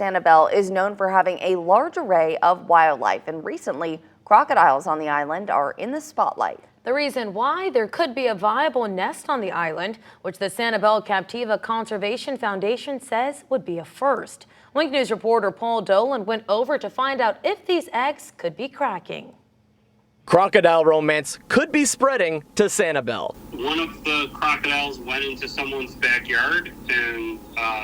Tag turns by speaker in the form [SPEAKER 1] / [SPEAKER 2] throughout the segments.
[SPEAKER 1] Sanibel is known for having a large array of wildlife, and recently, crocodiles on the island are in the spotlight.
[SPEAKER 2] The reason why there could be a viable nest on the island, which the Sanibel Captiva Conservation Foundation says would be a first. Wink News reporter Paul Dolan went over to find out if these eggs could be cracking.
[SPEAKER 3] Crocodile romance could be spreading to Sanibel.
[SPEAKER 4] One of the crocodiles went into someone's backyard and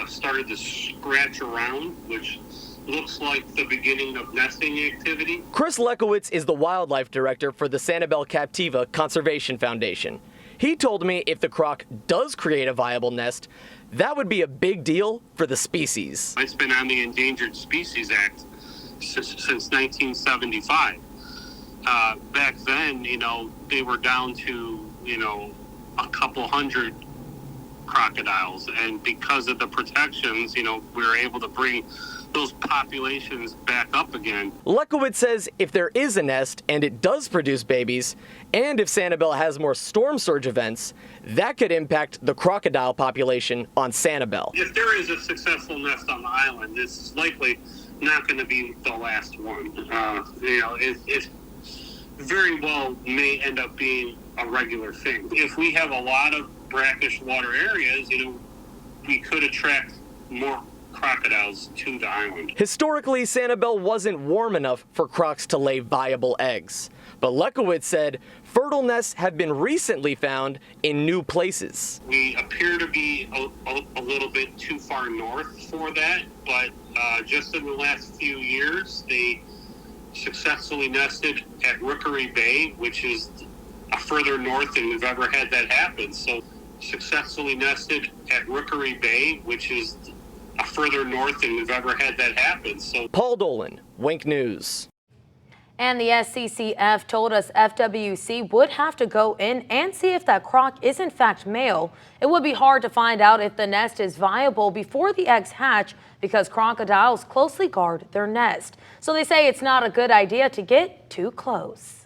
[SPEAKER 4] started to scratch around, which looks like the beginning of nesting activity.
[SPEAKER 3] Chris Lekowitz is the wildlife director for the Sanibel Captiva Conservation Foundation. He told me if the croc does create a viable nest, that would be a big deal for the species.
[SPEAKER 4] It's been on the Endangered Species Act since 1975. Back then, they were down to, a couple hundred crocodiles. And because of the protections, we were able to bring those populations back up again.
[SPEAKER 3] Lekowitz says if there is a nest and it does produce babies, and if Sanibel has more storm surge events, that could impact the crocodile population on Sanibel.
[SPEAKER 4] If there is a successful nest on the island, it's likely not going to be the last one. It very well may end up being a regular thing. If we have a lot of brackish water areas, we could attract more crocodiles to the island.
[SPEAKER 3] Historically, Sanibel wasn't warm enough for crocs to lay viable eggs. But Lekowitz said fertile nests have been recently found in new places.
[SPEAKER 4] We appear to be a little bit too far north for that, but just in the last few years, they successfully nested at Rookery Bay, which is further north than we've ever had that happen. So successfully nested at Rookery Bay, which is further north than we've ever had that happen. So
[SPEAKER 3] Paul Dolan, Wink News.
[SPEAKER 2] And the SCCF told us FWC would have to go in and see if that croc is in fact male. It would be hard to find out if the nest is viable before the eggs hatch because crocodiles closely guard their nest. So they say it's not a good idea to get too close.